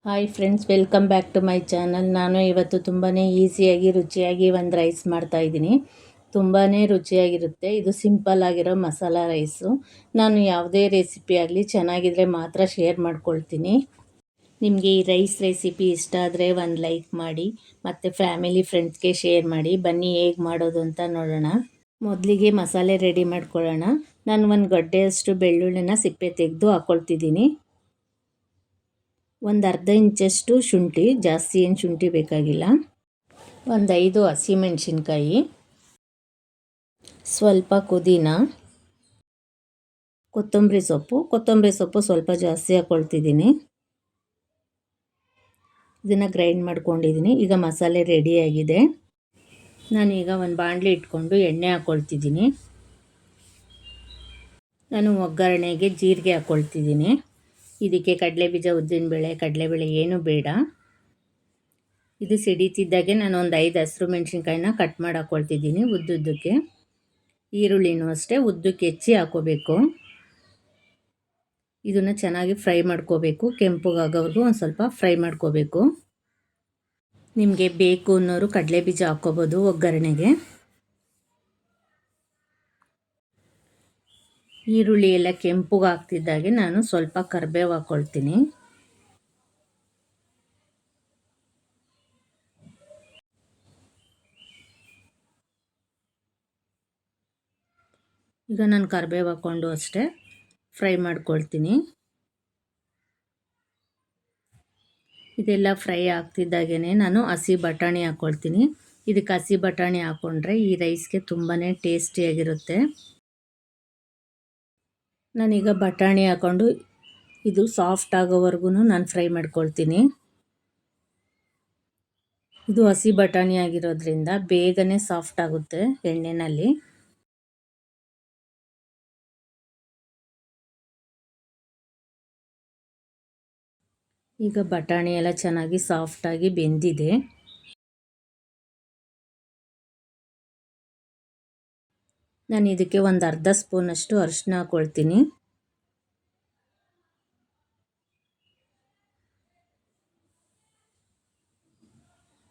Hi friends, welcome back to my channel. ನಾನು ಇವತ್ತು ತುಂಬಾ ಈಸಿಯಾಗಿ ರುಚಿಯಾಗಿ ಒಂದು ರೈಸ್ ಮಾಡ್ತಾಯಿದ್ದೀನಿ. ತುಂಬಾ ರುಚಿಯಾಗಿರುತ್ತೆ. ಇದು ಸಿಂಪಲ್ ಆಗಿರೋ ಮಸಾಲ ರೈಸು. ನಾನು ಯಾವುದೇ ರೆಸಿಪಿ ಆಗಲಿ ಚೆನ್ನಾಗಿದ್ರೆ ಮಾತ್ರ ಶೇರ್ ಮಾಡ್ಕೊಳ್ತೀನಿ. ನಿಮಗೆ ಈ ರೈಸ್ ರೆಸಿಪಿ ಇಷ್ಟ ಆದರೆ ಒಂದು ಲೈಕ್ ಮಾಡಿ ಮತ್ತು ಫ್ಯಾಮಿಲಿ ಫ್ರೆಂಡ್ಸ್ಗೆ ಶೇರ್ ಮಾಡಿ. ಬನ್ನಿ ಹೇಗೆ ಮಾಡೋದು ಅಂತ ನೋಡೋಣ. ಮೊದಲಿಗೆ ಮಸಾಲೆ ರೆಡಿ ಮಾಡ್ಕೊಳ್ಳೋಣ. ನಾನು ಒಂದು ಗಡ್ಡೆಯಷ್ಟು ಬೆಳ್ಳುಳ್ಳಿನ ಸಿಪ್ಪೆ ತೆಗೆದು ಹಾಕ್ಕೊಳ್ತಿದ್ದೀನಿ. ಒಂದು ಅರ್ಧ ಇಂಚಷ್ಟು ಶುಂಠಿ, ಜಾಸ್ತಿ ಏನು ಶುಂಠಿ ಬೇಕಾಗಿಲ್ಲ. ಒಂದು 5 ಹಸಿಮೆಣಸಿನ್ಕಾಯಿ, ಸ್ವಲ್ಪ ಪುದೀನ, ಕೊತ್ತಂಬರಿ ಸೊಪ್ಪು ಸ್ವಲ್ಪ ಜಾಸ್ತಿ ಹಾಕ್ಕೊಳ್ತಿದ್ದೀನಿ. ಇದನ್ನು ಗ್ರೈಂಡ್ ಮಾಡ್ಕೊಂಡಿದ್ದೀನಿ. ಈಗ ಮಸಾಲೆ ರೆಡಿಯಾಗಿದೆ. ನಾನೀಗ ಒಂದು ಬಾಣಲಿ ಇಟ್ಕೊಂಡು ಎಣ್ಣೆ ಹಾಕ್ಕೊಳ್ತಿದ್ದೀನಿ. ನಾನು ಒಗ್ಗರಣೆಗೆ ಜೀರಿಗೆ ಹಾಕ್ಕೊಳ್ತಿದ್ದೀನಿ. ಇದಕ್ಕೆ ಕಡಲೆಬೀಜ, ಉದ್ದಿನಬೇಳೆ, ಕಡಲೆಬೇಳೆ ಏನೂ ಬೇಡ. ಇದು ಸಿಡಿತಿದ್ದಾಗೆ ನಾನು ಒಂದು 5 ಹಸಿರು ಮೆಣಸಿನ್ಕಾಯಿನ ಕಟ್ ಮಾಡಿ ಹಾಕ್ಕೊಳ್ತಿದ್ದೀನಿ ಉದ್ದುದ್ದಕ್ಕೆ. ಈರುಳ್ಳಿನೂ ಅಷ್ಟೇ ಉದ್ದಕ್ಕೆ ಹೆಚ್ಚಿ ಹಾಕ್ಕೋಬೇಕು. ಇದನ್ನು ಚೆನ್ನಾಗಿ ಫ್ರೈ ಮಾಡ್ಕೋಬೇಕು. ಕೆಂಪುಗಾಗೋವರೆಗೂ ಒಂದು ಸ್ವಲ್ಪ ಫ್ರೈ ಮಾಡ್ಕೋಬೇಕು. ನಿಮಗೆ ಬೇಕು ಅನ್ನೋರು ಕಡಲೆಬೀಜ ಹಾಕ್ಕೋಬೋದು ಒಗ್ಗರಣೆಗೆ. ಈರುಳ್ಳಿ ಎಲ್ಲ ಕೆಂಪುಗಾಗ್ತಿದ್ದಾಗೆ ನಾನು ಸ್ವಲ್ಪ ಕರಿಬೇವು ಹಾಕ್ಕೊಳ್ತೀನಿ. ಈಗ ನಾನು ಕರಿಬೇವು ಹಾಕ್ಕೊಂಡು ಅಷ್ಟೇ ಫ್ರೈ ಮಾಡ್ಕೊಳ್ತೀನಿ. ಇದೆಲ್ಲ ಫ್ರೈ ಆಗ್ತಿದ್ದಾಗೇ ನಾನು ಹಸಿ ಬಟಾಣಿ ಹಾಕ್ಕೊಳ್ತೀನಿ. ಇದಕ್ಕೆ ಹಸಿ ಬಟಾಣಿ ಹಾಕ್ಕೊಂಡ್ರೆ ಈ ರೈಸ್ಗೆ ತುಂಬಾ ಟೇಸ್ಟಿಯಾಗಿರುತ್ತೆ. ನಾನೀಗ ಬಟಾಣಿ ಹಾಕ್ಕೊಂಡು ಇದು ಸಾಫ್ಟ್ ಆಗೋವರೆಗೂ ನಾನು ಫ್ರೈ ಮಾಡ್ಕೊಳ್ತೀನಿ. ಇದು ಹಸಿ ಬಟಾಣಿ ಆಗಿರೋದ್ರಿಂದ ಬೇಗನೆ ಸಾಫ್ಟ್ ಆಗುತ್ತೆ ಎಣ್ಣೆಯಲ್ಲಿ. ಈಗ ಬಟಾಣಿ ಎಲ್ಲ ಚೆನ್ನಾಗಿ ಸಾಫ್ಟಾಗಿ ಬೆಂದಿದೆ. ನಾನು ಇದಕ್ಕೆ ಒಂದು ಅರ್ಧ ಸ್ಪೂನಷ್ಟು ಅರಿಶಿನ ಹಾಕ್ಕೊಳ್ತೀನಿ.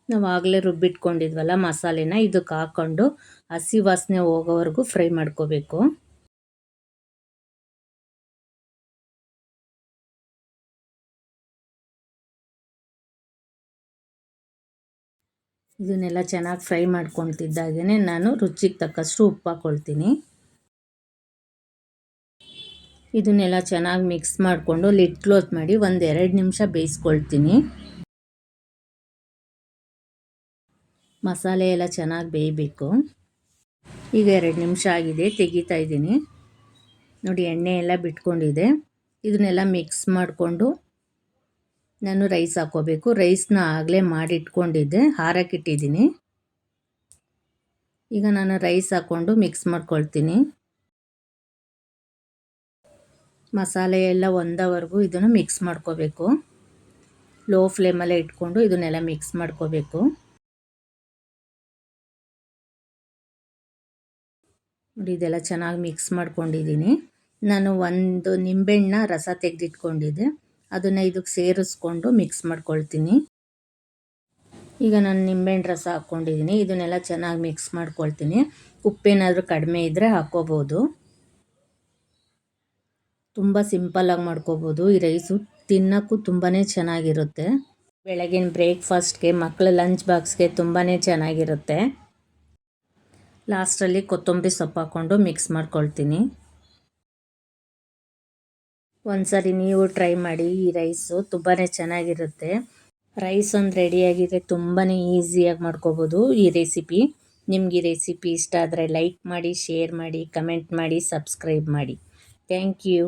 ನಾವು ಆಗಲೇ ರುಬ್ಬಿಟ್ಕೊಂಡಿದ್ವಲ್ಲ ಮಸಾಲೆನ ಇದಕ್ಕೆ ಹಾಕ್ಕೊಂಡು ಹಸಿ ವಾಸನೆ ಹೋಗೋವರೆಗೂ ಫ್ರೈ ಮಾಡ್ಕೋಬೇಕು. ಇದನ್ನೆಲ್ಲ ಚೆನ್ನಾಗಿ ಫ್ರೈ ಮಾಡ್ಕೊತಿದ್ದಾಗೇ ನಾನು ರುಚಿಗೆ ತಕ್ಕಷ್ಟು ಉಪ್ಪು ಹಾಕ್ಕೊಳ್ತೀನಿ. ಇದನ್ನೆಲ್ಲ ಚೆನ್ನಾಗಿ ಮಿಕ್ಸ್ ಮಾಡಿಕೊಂಡು ಲಿಡ್ ಕ್ಲೋಸ್ ಮಾಡಿ ಒಂದು 2 ನಿಮಿಷ ಬೇಯಿಸ್ಕೊಳ್ತೀನಿ. ಮಸಾಲೆ ಎಲ್ಲ ಚೆನ್ನಾಗಿ ಬೇಯಬೇಕು. ಈಗ 2 ನಿಮಿಷ ಆಗಿದೆ, ತೆಗಿತಾ ಇದ್ದೀನಿ. ನೋಡಿ, ಎಣ್ಣೆ ಎಲ್ಲ ಬಿಟ್ಕೊಂಡಿದೆ. ಇದನ್ನೆಲ್ಲ ಮಿಕ್ಸ್ ಮಾಡಿಕೊಂಡು ನಾನು ರೈಸ್ ಹಾಕ್ಕೋಬೇಕು. ರೈಸ್ನ ಆಗಲೇ ಮಾಡಿಟ್ಕೊಂಡಿದ್ದೆ, ಹಾರಕ್ಕಿಟ್ಟಿದ್ದೀನಿ. ಈಗ ನಾನು ರೈಸ್ ಹಾಕ್ಕೊಂಡು ಮಿಕ್ಸ್ ಮಾಡ್ಕೊಳ್ತೀನಿ. ಮಸಾಲೆ ಎಲ್ಲ ಒಂದವರೆಗೂ ಇದನ್ನು ಮಿಕ್ಸ್ ಮಾಡ್ಕೋಬೇಕು. ಲೋ ಫ್ಲೇಮಲ್ಲೇ ಇಟ್ಕೊಂಡು ಇದನ್ನೆಲ್ಲ ಮಿಕ್ಸ್ ಮಾಡ್ಕೋಬೇಕು. ನೋಡಿ, ಇದೆಲ್ಲ ಚೆನ್ನಾಗಿ ಮಿಕ್ಸ್ ಮಾಡ್ಕೊಂಡಿದ್ದೀನಿ. ನಾನು ಒಂದು ನಿಂಬೆಹಣ್ಣ ರಸ ತೆಗೆದಿಟ್ಕೊಂಡಿದ್ದೆ, ಅದನ್ನು ಇದಕ್ಕೆ ಸೇರಿಸ್ಕೊಂಡು ಮಿಕ್ಸ್ ಮಾಡ್ಕೊಳ್ತೀನಿ. ಈಗ ನಾನು ನಿಂಬೆಹಣ್ಣು ರಸ ಹಾಕ್ಕೊಂಡಿದ್ದೀನಿ. ಇದನ್ನೆಲ್ಲ ಚೆನ್ನಾಗಿ ಮಿಕ್ಸ್ ಮಾಡ್ಕೊಳ್ತೀನಿ. ಉಪ್ಪೇನಾದರೂ ಕಡಿಮೆ ಇದ್ದರೆ ಹಾಕ್ಕೋಬೋದು. ತುಂಬ ಸಿಂಪಲ್ಲಾಗಿ ಮಾಡ್ಕೋಬೋದು. ಈ ರೈಸು ತಿನ್ನೋಕ್ಕೂ ತುಂಬಾ ಚೆನ್ನಾಗಿರುತ್ತೆ. ಬೆಳಗಿನ ಬ್ರೇಕ್ಫಾಸ್ಟ್ಗೆ, ಮಕ್ಕಳ ಲಂಚ್ ಬಾಕ್ಸ್ಗೆ ತುಂಬಾ ಚೆನ್ನಾಗಿರುತ್ತೆ. ಲಾಸ್ಟಲ್ಲಿ ಕೊತ್ತಂಬರಿ ಸೊಪ್ಪು ಹಾಕ್ಕೊಂಡು ಮಿಕ್ಸ್ ಮಾಡ್ಕೊಳ್ತೀನಿ. ಒಂದ್ಸರಿ ನೀವು ಟ್ರೈ ಮಾಡಿ. ಈ ರೈಸು ತುಂಬಾ ಚೆನ್ನಾಗಿರುತ್ತೆ. ರೈಸ್ ಒಂದು ರೆಡಿಯಾಗಿದೆ. ತುಂಬಾ ಈಸಿಯಾಗಿ ಮಾಡ್ಕೋಬೋದು ಈ ರೆಸಿಪಿ. ನಿಮ್ಗೆ ಈ ರೆಸಿಪಿ ಇಷ್ಟ ಆದರೆ ಲೈಕ್ ಮಾಡಿ, ಶೇರ್ ಮಾಡಿ, ಕಮೆಂಟ್ ಮಾಡಿ, ಸಬ್ಸ್ಕ್ರೈಬ್ ಮಾಡಿ. Thank you.